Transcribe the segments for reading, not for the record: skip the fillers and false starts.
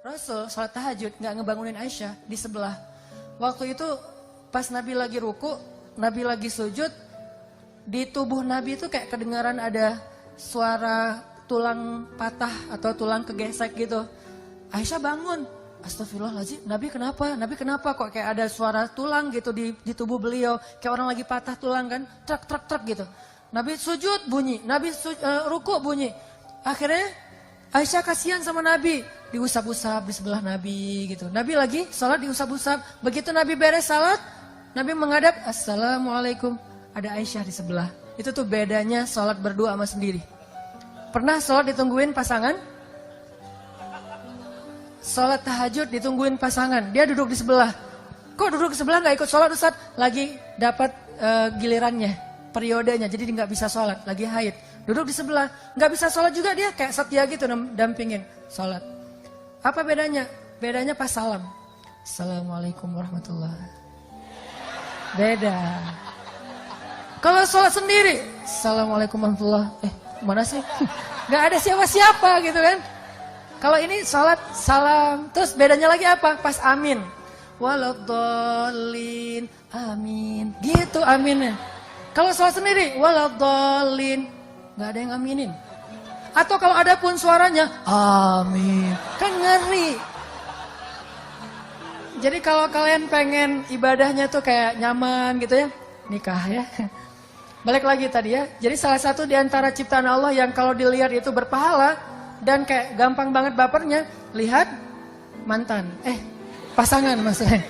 Rasul sholat tahajud nggak ngebangunin Aisyah di sebelah. Waktu itu pas Nabi lagi ruku, Nabi lagi sujud, di tubuh Nabi itu kayak kedengaran ada suara tulang patah atau tulang kegesek gitu. Aisyah bangun, astagfirullahaladzim, Nabi kenapa kok kayak ada suara tulang gitu di tubuh beliau, kayak orang lagi patah tulang kan, truk gitu. Nabi sujud bunyi, Nabi ruku bunyi. Akhirnya Aisyah kasihan sama Nabi, diusap-usap di sebelah Nabi gitu. Nabi lagi sholat diusap-usap. Begitu Nabi beres salat, Nabi menghadap, assalamualaikum. Ada Aisyah di sebelah. Itu tuh bedanya sholat berdua sama sendiri. Pernah sholat ditungguin pasangan? Sholat tahajud ditungguin pasangan. Dia duduk di sebelah. Kok duduk di sebelah gak ikut sholat Ustaz? Lagi dapat gilirannya, periodenya. Jadi nggak bisa sholat, lagi haid. Duduk di sebelah, nggak bisa sholat juga dia kayak setia gitu dampingin sholat. Apa bedanya? Bedanya pas salam. Assalamualaikum warahmatullahi. Beda. Kalau sholat sendiri, Assalamualaikum warahmatullahi. Mana sih? Nggak ada siapa-siapa gitu kan? Kalau ini sholat salam, terus bedanya lagi apa? Pas amin. Waladhdallin, amin. Gitu aminnya. Kalau sholat sendiri, waladhdallin. Gak ada yang aminin. Atau kalau ada pun suaranya, amin. Kan ngeri. Jadi kalau kalian pengen ibadahnya tuh kayak nyaman gitu ya, nikah ya. Balik lagi tadi ya. Jadi salah satu di antara ciptaan Allah yang kalau dilihat itu berpahala dan kayak gampang banget bapernya, lihat mantan. Pasangan maksudnya.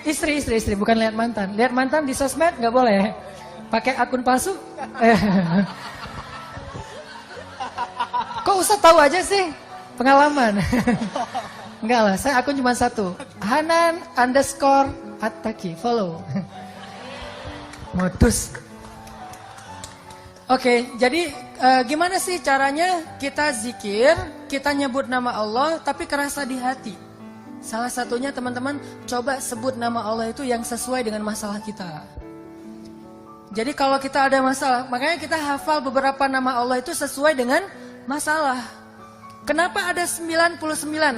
Istri, bukan lihat mantan. Lihat mantan di sosmed gak boleh. Pakai akun palsu. Kok Ustaz tahu aja sih? Pengalaman. Enggak lah, saya akun cuma satu. Hanan_Attaqi, follow. Modus. Oke, jadi gimana sih caranya kita zikir, kita nyebut nama Allah tapi kerasa di hati. Salah satunya teman-teman coba sebut nama Allah itu yang sesuai dengan masalah kita. Jadi kalau kita ada masalah, makanya kita hafal beberapa nama Allah itu sesuai dengan masalah. Kenapa ada 99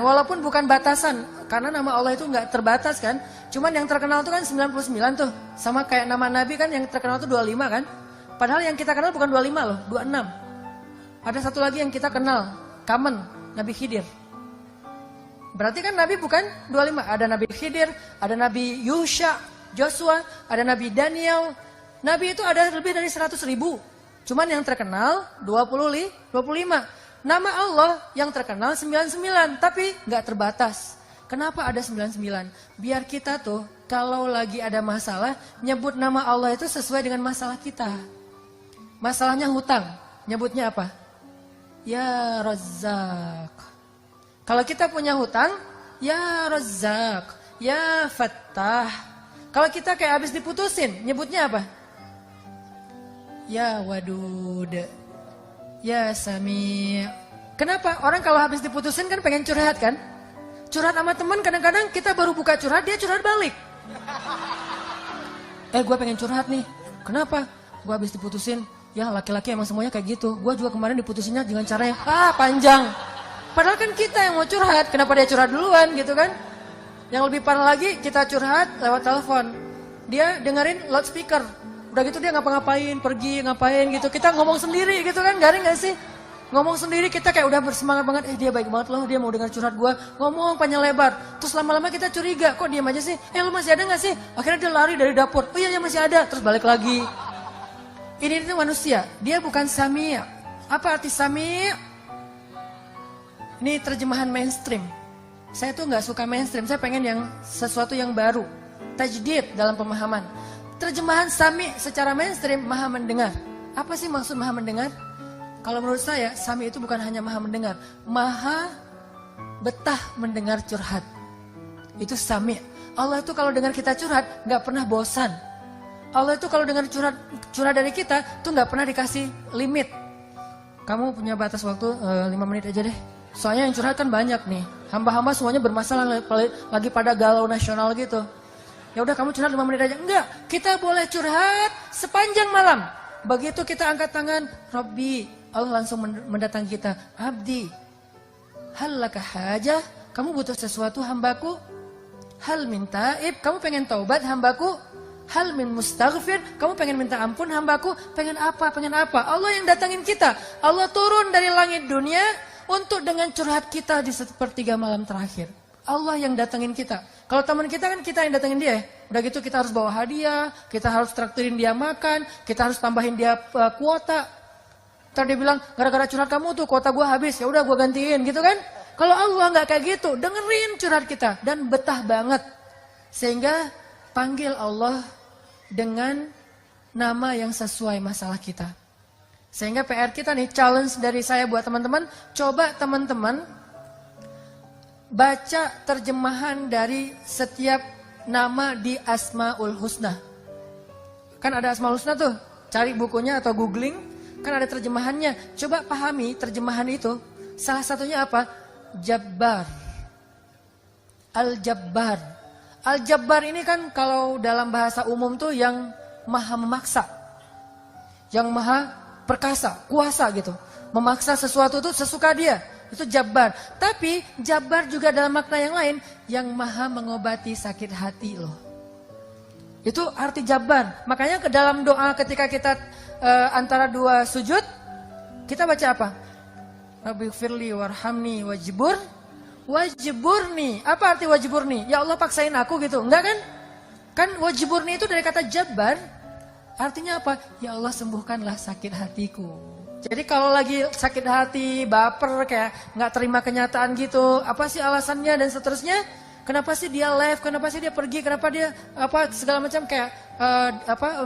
walaupun bukan batasan? Karena nama Allah itu nggak terbatas kan. Cuman yang terkenal itu kan 99 tuh. Sama kayak nama Nabi kan yang terkenal itu 25 kan. Padahal yang kita kenal bukan 25 loh, 26. Ada satu lagi yang kita kenal, common, Nabi Khidir. Berarti kan Nabi bukan 25. Ada Nabi Khidir, ada Nabi Yusha, Joshua, ada Nabi Daniel. Nabi itu ada lebih dari 100.000. Cuman yang terkenal 25. Nama Allah yang terkenal 99, tapi nggak terbatas. Kenapa ada 99? Biar kita tuh kalau lagi ada masalah, nyebut nama Allah itu sesuai dengan masalah kita. Masalahnya hutang, nyebutnya apa? Ya Razzaq. Kalau kita punya hutang, ya Razzaq, ya Fattah. Kalau kita kayak habis diputusin, nyebutnya apa? Ya Wadud, ya Sami. Kenapa? Orang kalau habis diputusin kan pengen curhat kan? Curhat sama teman kadang-kadang kita baru buka curhat, dia curhat balik. Gue pengen curhat nih. Kenapa? Gue habis diputusin. Ya laki-laki emang semuanya kayak gitu. Gue juga kemarin diputusinnya dengan cara yang panjang. Padahal kan kita yang mau curhat. Kenapa dia curhat duluan gitu kan? Yang lebih parah lagi kita curhat lewat telepon. Dia dengerin loudspeaker. Udah gitu dia ngapa-ngapain, pergi ngapain gitu. Kita ngomong sendiri gitu kan, garing gak sih? Ngomong sendiri kita kayak udah bersemangat banget. Dia baik banget loh, dia mau dengar curhat gue. Ngomong panjang lebar. Terus lama-lama kita curiga, kok diam aja sih? Lu masih ada gak sih? Akhirnya dia lari dari dapur. Oh iya masih ada. Terus balik lagi. Ini itu manusia, dia bukan Sami'. Apa arti Sami'? Ini terjemahan mainstream. Saya tuh gak suka mainstream, saya pengen yang sesuatu yang baru. Tajdid dalam pemahaman. Terjemahan Sami secara mainstream, maha mendengar. Apa sih maksud maha mendengar? Kalau menurut saya, Sami itu bukan hanya maha mendengar. Maha betah mendengar curhat. Itu Sami. Allah itu kalau dengar kita curhat, gak pernah bosan. Allah itu kalau dengar curhat dari kita, tuh gak pernah dikasih limit. Kamu punya batas waktu 5 menit aja deh. Soalnya yang curhat kan banyak nih. Hamba-hamba semuanya bermasalah, lagi pada galau nasional gitu. Ya udah kamu curhat 5 menit aja. Enggak, kita boleh curhat sepanjang malam. Begitu kita angkat tangan, Rabbi, Allah langsung mendatangi kita. Abdi, hal laka hajah? Kamu butuh sesuatu hambaku? Hal min taib, kamu pengen taubat hambaku? Hal min mustaghfir, kamu pengen minta ampun hambaku? Pengen apa? Pengen apa? Allah yang datangin kita. Allah turun dari langit dunia untuk dengan curhat kita di sepertiga malam terakhir. Allah yang datangin kita. Kalau teman kita kan kita yang datangin dia. Udah gitu kita harus bawa hadiah, kita harus traktirin dia makan, kita harus tambahin dia kuota. Ntar dia bilang, gara-gara curhat kamu tuh kuota gua habis, ya udah gua gantiin gitu kan. Kalau Allah nggak kayak gitu, dengerin curhat kita dan betah banget. Sehingga panggil Allah dengan nama yang sesuai masalah kita. Sehingga PR kita nih, challenge dari saya buat teman-teman, coba teman-teman baca terjemahan dari setiap nama di Asmaul Husna. Kan ada Asmaul Husna tuh, cari bukunya atau googling, kan ada terjemahannya. Coba pahami terjemahan itu. Salah satunya apa? Jabbar. Al-Jabbar. Al-Jabbar ini kan kalau dalam bahasa umum tuh yang maha memaksa. Yang maha perkasa, kuasa gitu. Memaksa sesuatu tuh sesuka dia. Itu Jabbar. Tapi Jabbar juga dalam makna yang lain. Yang maha mengobati sakit hati loh. Itu arti Jabbar. Makanya ke dalam doa ketika kita antara dua sujud. Kita baca apa? Rabbighfirli warhamni wajburni. Apa arti wajburni? Ya Allah paksain aku gitu. Enggak kan? Kan wajburni itu dari kata Jabbar. Artinya apa? Ya Allah sembuhkanlah sakit hatiku. Jadi kalau lagi sakit hati, baper, kayak nggak terima kenyataan gitu, apa sih alasannya dan seterusnya? Kenapa sih dia left? Kenapa sih dia pergi? Kenapa dia apa segala macam kayak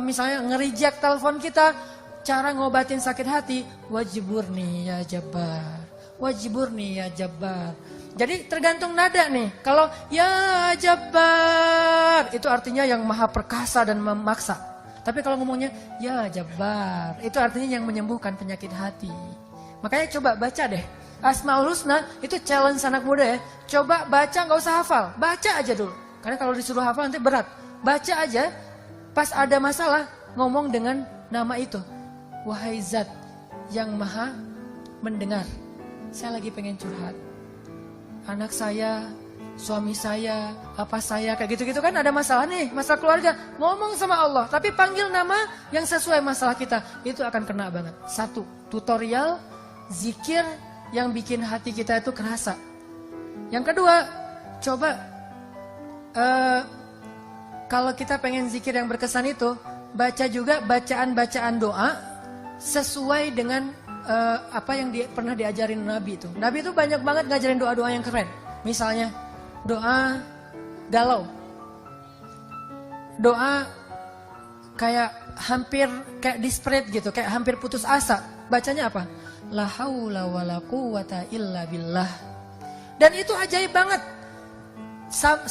misalnya nge-reject telepon kita? Cara ngobatin sakit hati, wajiburni ya Jabbar. Wajiburni ya Jabbar. Jadi tergantung nada nih. Kalau ya Jabbar, itu artinya yang maha perkasa dan memaksa. Tapi kalau ngomongnya, ya Jabbar, itu artinya yang menyembuhkan penyakit hati. Makanya coba baca deh. Asmaul Husna, itu challenge anak muda ya. Coba baca, gak usah hafal. Baca aja dulu. Karena kalau disuruh hafal nanti berat. Baca aja, pas ada masalah, ngomong dengan nama itu. Wahai Zat yang maha mendengar. Saya lagi pengen curhat. Anak saya, suami saya, apa saya, kayak gitu-gitu kan ada masalah nih, masalah keluarga. Ngomong sama Allah, tapi panggil nama yang sesuai masalah kita. Itu akan kena banget. Satu, tutorial, zikir yang bikin hati kita itu kerasa. Yang kedua, coba kalau kita pengen zikir yang berkesan itu, baca juga bacaan-bacaan doa sesuai dengan apa yang pernah diajarin Nabi itu. Nabi itu banyak banget ngajarin doa-doa yang keren. Misalnya doa galau, doa kayak hampir kayak desperate gitu, kayak hampir putus asa. Bacanya apa? La haula wala quwata illa billah. Dan itu ajaib banget.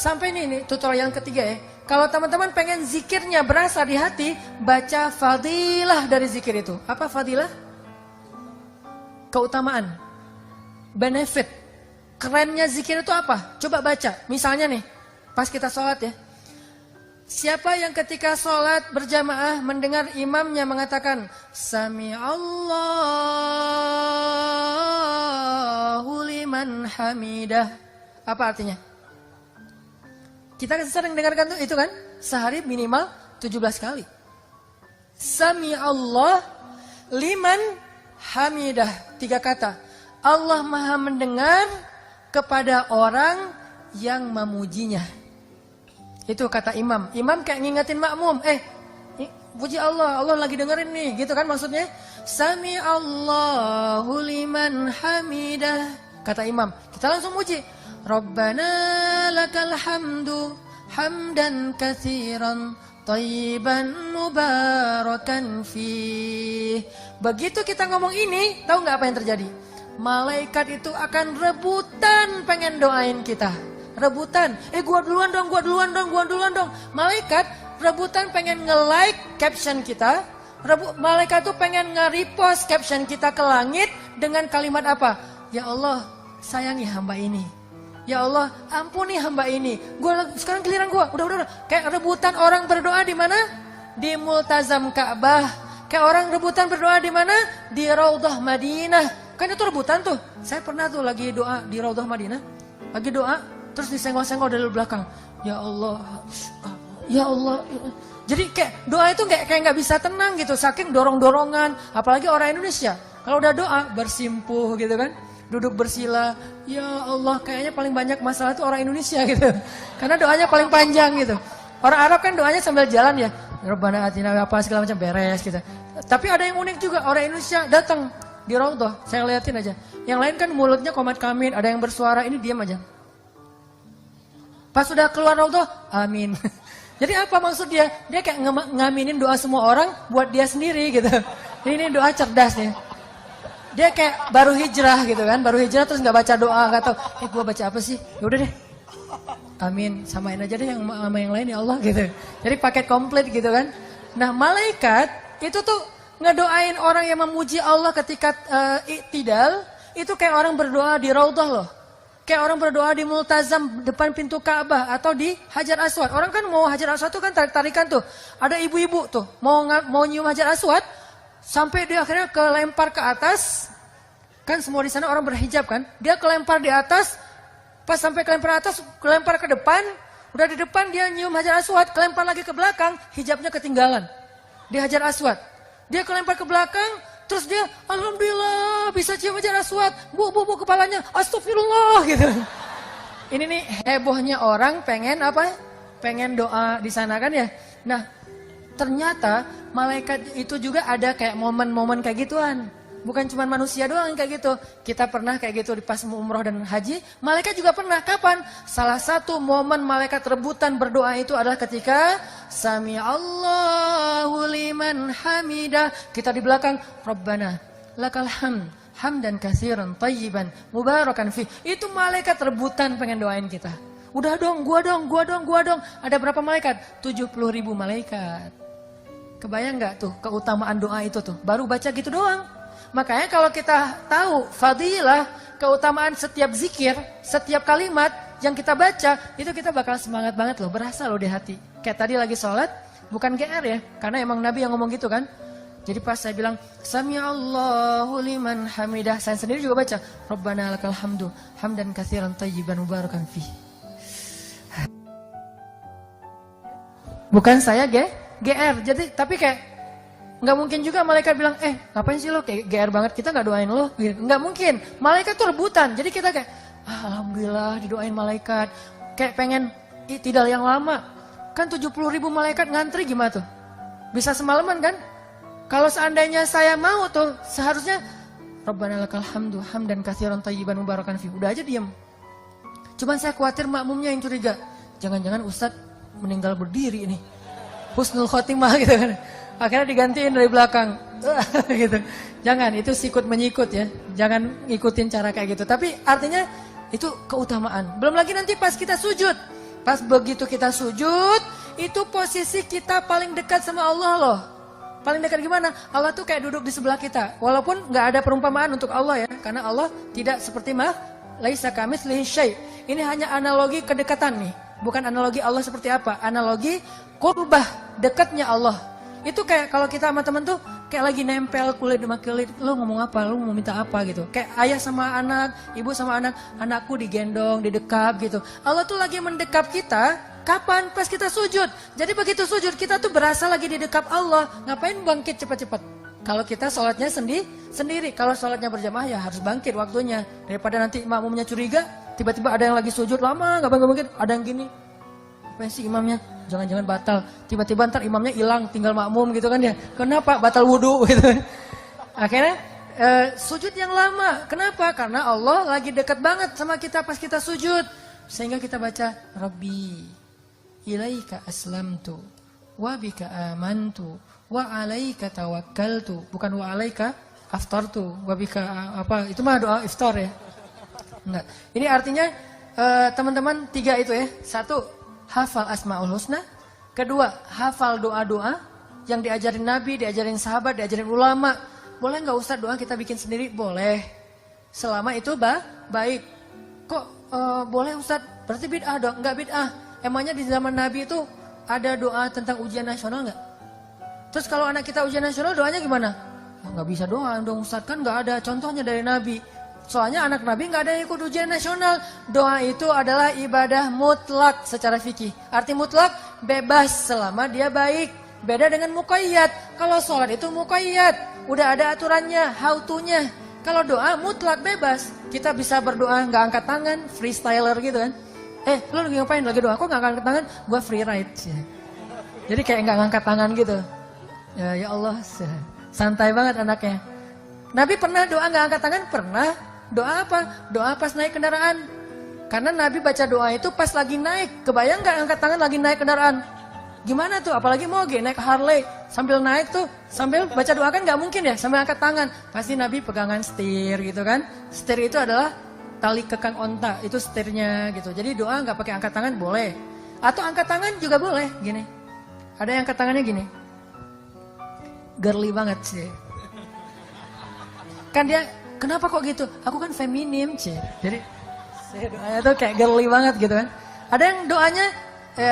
Sampai ini tutorial yang ketiga ya. Kalau teman-teman pengen zikirnya berasa di hati, baca fadilah dari zikir itu. Apa fadilah? Keutamaan, benefit. Kerennya zikir itu apa? Coba baca. Misalnya nih, pas kita sholat ya. Siapa yang ketika sholat berjamaah mendengar imamnya mengatakan Sami Allahu liman hamidah. Apa artinya? Kita sering dengarkan tuh itu kan? Sehari minimal 17 kali. Sami Allah liman hamidah. 3 kata. Allah maha mendengar kepada orang yang memujinya. Itu kata imam. Imam kayak ngingetin makmum. Puji Allah, Allah lagi dengerin nih. Gitu kan maksudnya. Sami Allahu liman hamidah. Kata imam. Kita langsung muji. Rabbana lakal hamdu hamdan katsiran thayyiban mubarakan fih. Begitu kita ngomong ini, tahu nggak apa yang terjadi? Malaikat itu akan rebutan pengen doain kita. Rebutan. Gua duluan dong. Malaikat rebutan pengen nge-like caption kita. Malaikat tuh pengen nge-repost caption kita ke langit dengan kalimat apa? Ya Allah, sayangi hamba ini. Ya Allah, ampuni hamba ini. Sekarang giliran gua. Udah. Kayak rebutan orang berdoa di mana? Di Multazam Ka'bah. Kayak orang rebutan berdoa di mana? Di Raudhah Madinah. Kan itu rebutan tuh. Saya pernah tuh lagi doa di Raudhah Madinah. Lagi doa, terus disenggol-senggol dari belakang. Ya Allah, ya Allah. Jadi kayak doa itu kayak nggak bisa tenang gitu, saking dorong-dorongan. Apalagi orang Indonesia, kalau udah doa bersimpuh gitu kan, duduk bersila. Ya Allah, kayaknya paling banyak masalah itu orang Indonesia gitu, karena doanya paling panjang gitu. Orang Arab kan doanya sambil jalan ya, Rabbana atina apa segala macam beres gitu. Tapi ada yang unik juga, orang Indonesia datang di Raudhah, saya liatin aja. Yang lain kan mulutnya komat kamit, ada yang bersuara, ini diam aja. Pas sudah keluar Raudhah, amin. Jadi apa maksud dia? Dia kayak ngaminin doa semua orang buat dia sendiri gitu. Ini doa cerdas nih. Dia kayak baru hijrah gitu kan, baru hijrah terus nggak baca doa, nggak tahu. Gua baca apa sih? Ya udah deh. Amin, samain aja deh yang sama yang lain ya Allah gitu. Jadi paket komplit gitu kan. Nah malaikat itu tuh ngedoain orang yang memuji Allah ketika iktidal, itu kayak orang berdoa di Raudhah loh. Kayak orang berdoa di Multazam depan pintu Ka'bah atau di Hajar Aswad. Orang kan mau Hajar Aswad tuh kan tarik-tarikan tuh. Ada ibu-ibu tuh mau nyium Hajar Aswad sampai dia akhirnya kelempar ke atas. Kan semua di sana orang berhijab kan. Dia kelempar di atas, pas sampai kelempar atas, kelempar ke depan. Udah di depan dia nyium Hajar Aswad, kelempar lagi ke belakang, hijabnya ketinggalan di Hajar Aswad. Dia kelempar ke belakang, terus dia, alhamdulillah bisa cium Hajar Aswad, bu kepalanya, astagfirullah gitu. Ini nih hebohnya orang pengen apa? Pengen doa di sana kan ya. Nah ternyata malaikat itu juga ada kayak momen-momen kayak gituan. Bukan cuma manusia doang kayak gitu. Kita pernah kayak gitu di pas umroh dan haji. Malaikat juga pernah. Kapan? Salah satu momen malaikat rebutan berdoa itu adalah ketika Sami Allahu liman hamidah. Kita di belakang, Rabbana lakal hamd, hamdan katsiran tayyiban mubarakan fi. Itu malaikat rebutan pengen doain kita. Udah dong, gua dong. Ada berapa malaikat? 70.000 malaikat. Kebayang nggak tuh keutamaan doa itu tuh? Baru baca gitu doang. Makanya kalau kita tahu fadilah, keutamaan setiap zikir, setiap kalimat yang kita baca, itu kita bakal semangat banget loh, berasa loh di hati. Kayak tadi lagi sholat, bukan GR ya, karena emang Nabi yang ngomong gitu kan. Jadi pas saya bilang, Sami Allahu liman hamidah, saya sendiri juga baca, Rabbana lakal hamdu, hamdan katsiran tayyiban mubarakan fi. Bukan saya GR, jadi tapi kayak nggak mungkin juga malaikat bilang, ngapain sih lo kayak GR banget, kita nggak doain lo, nggak mungkin. Malaikat tuh rebutan, jadi kita kayak, alhamdulillah didoain malaikat, kayak pengen iktidal yang lama. Kan 70.000 malaikat ngantri gimana tuh? Bisa semalaman kan? Kalau seandainya saya mau tuh, seharusnya Rabbana lakal hamdu, hamdan katsiran tayyiban mubarakan fi. Udah aja diam. Cuman saya khawatir makmumnya yang curiga, jangan-jangan Ustadz meninggal berdiri ini, husnul khotimah gitu kan. Akhirnya digantiin dari belakang, gitu. Jangan, itu sikut menyikut ya. Jangan ngikutin cara kayak gitu. Tapi artinya itu keutamaan. Belum lagi nanti pas kita sujud. Pas begitu kita sujud, itu posisi kita paling dekat sama Allah loh. Paling dekat gimana? Allah tuh kayak duduk di sebelah kita. Walaupun nggak ada perumpamaan untuk Allah ya. Karena Allah tidak seperti laisa kamitslihi syai'. Ini hanya analogi kedekatan nih. Bukan analogi Allah seperti apa. Analogi qurbah, dekatnya Allah. Itu kayak kalau kita sama temen tuh kayak lagi nempel kulit sama kulit. Lu ngomong apa, lu mau minta apa gitu. Kayak ayah sama anak, ibu sama anak. Anakku digendong, didekap gitu. Allah tuh lagi mendekap kita. Kapan? Pas kita sujud. Jadi begitu sujud kita tuh berasa lagi didekap Allah. Ngapain bangkit cepat-cepat? Kalau kita sholatnya sendiri. Kalau sholatnya berjamaah ya harus bangkit waktunya. Daripada nanti makmumnya curiga. Tiba-tiba ada yang lagi sujud lama gak bangkit. Ada yang gini. Apa sih imamnya? Jangan-jangan batal. Tiba-tiba ntar imamnya hilang, tinggal makmum gitu kan ya. Kenapa? Batal wudhu gitu. Akhirnya sujud yang lama. Kenapa? Karena Allah lagi dekat banget sama kita pas kita sujud. Sehingga kita baca, Rabbi ilaika aslamtu wa bika amantu wa alaika tawakkaltu. Bukan wa alaika aftartu wa bika apa. Itu mah doa iftar ya. Enggak. Ini artinya teman-teman 3 itu ya. 1, hafal Asmaul Husna. Kedua, hafal doa-doa yang diajarin Nabi, diajarin sahabat, diajarin ulama. Boleh nggak Ustadz doa kita bikin sendiri? Boleh. Selama itu baik. Kok boleh Ustadz? Berarti bid'ah dong? Nggak bid'ah. Emangnya di zaman Nabi itu ada doa tentang ujian nasional nggak? Terus kalau anak kita ujian nasional doanya gimana? Nggak bisa doa dong Ustadz, kan nggak ada contohnya dari Nabi. Soalnya anak Nabi nggak ada yang ikut ujian nasional. Doa itu adalah ibadah mutlak secara fikih. Arti mutlak, bebas selama dia baik. Beda dengan muqayyad. Kalau sholat itu muqayyad. Udah ada aturannya, how to-nya. Kalau doa mutlak bebas. Kita bisa berdoa nggak angkat tangan, freestyler gitu kan. Lu lagi ngapain? Lagi doa, kok nggak angkat tangan? Gua free ride. Jadi kayak nggak ngangkat tangan gitu. Ya Allah, santai banget anaknya. Nabi pernah doa nggak angkat tangan? Pernah. Doa apa? Doa pas naik kendaraan. Karena Nabi baca doa itu pas lagi naik. Kebayang nggak angkat tangan lagi naik kendaraan? Gimana tuh? Apalagi moge naik Harley. Sambil naik tuh, sambil baca doa kan nggak mungkin ya. Sambil angkat tangan. Pasti Nabi pegangan setir gitu kan. Setir itu adalah tali kekang onta. Itu setirnya gitu. Jadi doa nggak pakai angkat tangan boleh. Atau angkat tangan juga boleh. Gini. Ada yang angkat tangannya gini. Girly banget sih. Kan dia, kenapa kok gitu? Aku kan feminim sih. Jadi doanya tuh kayak girly banget gitu kan. Ada yang doanya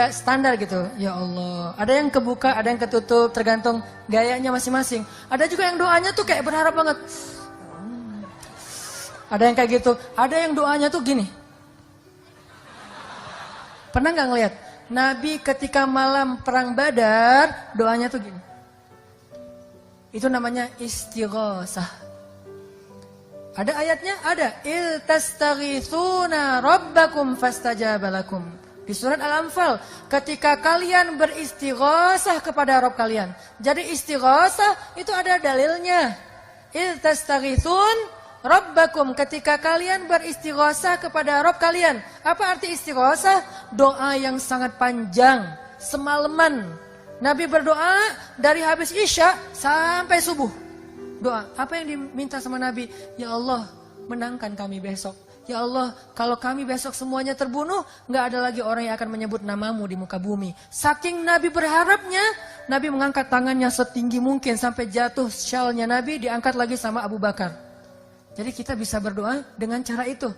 standar gitu. Ya Allah. Ada yang kebuka, ada yang ketutup. Tergantung gayanya masing-masing. Ada juga yang doanya tuh kayak berharap banget. Ada yang kayak gitu. Ada yang doanya tuh gini. Pernah gak ngeliat? Nabi ketika malam perang Badar, doanya tuh gini. Itu namanya istighosah. Ada ayatnya? Ada. Il tastaghithuna rabbakum fastajabalakum. Di surat Al-Anfal. Ketika kalian beristighosah kepada Rabb kalian. Jadi istighosah itu ada dalilnya. Il tastaghithun rabbakum. Ketika kalian beristighosah kepada Rabb kalian. Apa arti istighosah? Doa yang sangat panjang. Semalaman. Nabi berdoa dari habis Isya sampai subuh. Doa, apa yang diminta sama Nabi? Ya Allah, menangkan kami besok. Ya Allah, kalau kami besok semuanya terbunuh, nggak ada lagi orang yang akan menyebut namamu di muka bumi. Saking Nabi berharapnya, Nabi mengangkat tangannya setinggi mungkin sampai jatuh syalnya Nabi diangkat lagi sama Abu Bakar. Jadi kita bisa berdoa dengan cara itu.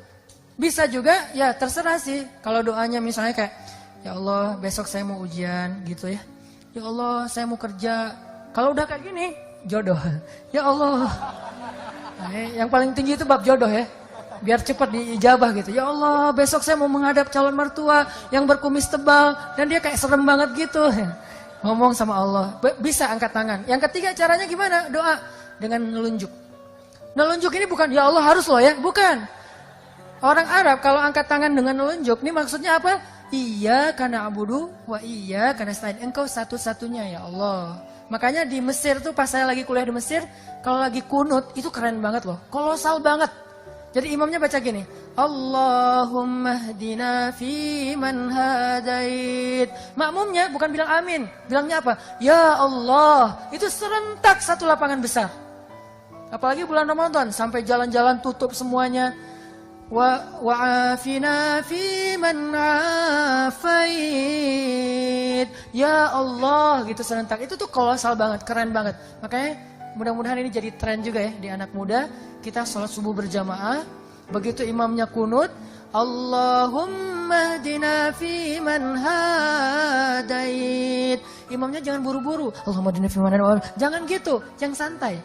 Bisa juga, ya terserah sih. Kalau doanya misalnya kayak, ya Allah, besok saya mau ujian gitu ya. Ya Allah, saya mau kerja. Kalau udah kayak gini, jodoh. Ya Allah. Nah, yang paling tinggi itu bab jodoh ya. Biar cepat diijabah gitu. Ya Allah, besok saya mau menghadap calon mertua yang berkumis tebal. Dan dia kayak serem banget gitu. Ngomong sama Allah. Bisa angkat tangan. Yang ketiga caranya gimana? Doa dengan nelunjuk. Nelunjuk ini bukan, ya Allah harus loh ya. Bukan. Orang Arab kalau angkat tangan dengan nelunjuk, ini maksudnya apa? Iya karena abudu, wa iya karena selain engkau satu-satunya ya Allah. Makanya di Mesir tuh pas saya lagi kuliah di Mesir, kalau lagi kunut itu keren banget loh, kolosal banget. Jadi imamnya baca gini, Allahumma hdina fi man hadait. Makmumnya bukan bilang amin, bilangnya apa? Ya Allah, itu serentak satu lapangan besar. Apalagi bulan Ramadan, sampai jalan-jalan tutup semuanya. Wa'afina fi man afait. Ya Allah, gitu serentak. Itu tuh kolosal banget, keren banget. Makanya mudah-mudahan ini jadi tren juga ya di anak muda. Kita sholat subuh berjamaah. Begitu imamnya kunut, Allahumma hdina fi man hadait. Imamnya jangan buru-buru. Allahumma hdina fi man hadait. Jangan gitu, yang santai.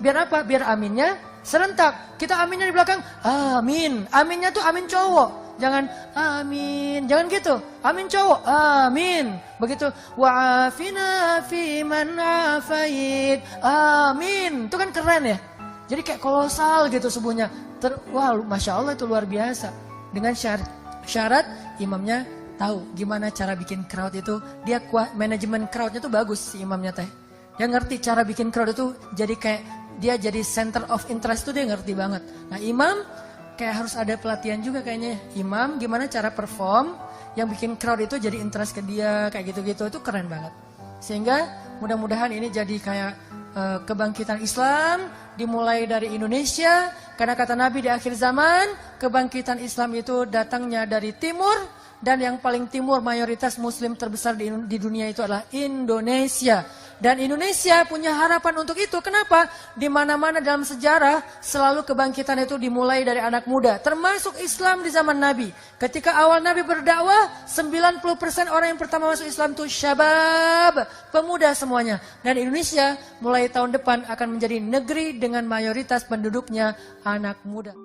Biar apa? Biar aminnya serentak. Kita aminnya di belakang, amin. Aminnya tuh amin cowok. Jangan amin. Jangan gitu. Amin cowok, amin. Begitu. Wa'afina fi man afait. Amin. Itu kan keren ya. Jadi kayak kolosal gitu subuhnya. Wah, Masya Allah itu luar biasa. Dengan syarat imamnya tahu gimana cara bikin crowd itu. Dia manajemen crowdnya tuh bagus si imamnya teh. Dia ngerti cara bikin crowd itu jadi kayak dia jadi center of interest tuh dia ngerti banget. Nah imam kayak harus ada pelatihan juga kayaknya. Imam gimana cara perform yang bikin crowd itu jadi interest ke dia kayak gitu-gitu. Itu keren banget. Sehingga mudah-mudahan ini jadi kayak kebangkitan Islam dimulai dari Indonesia. Karena kata Nabi di akhir zaman kebangkitan Islam itu datangnya dari timur. Dan yang paling timur mayoritas muslim terbesar di dunia itu adalah Indonesia. Dan Indonesia punya harapan untuk itu. Kenapa? Di mana-mana dalam sejarah selalu kebangkitan itu dimulai dari anak muda. Termasuk Islam di zaman Nabi. Ketika awal Nabi berdakwah, 90% orang yang pertama masuk Islam itu syabab, pemuda semuanya. Dan Indonesia mulai tahun depan akan menjadi negeri dengan mayoritas penduduknya anak muda.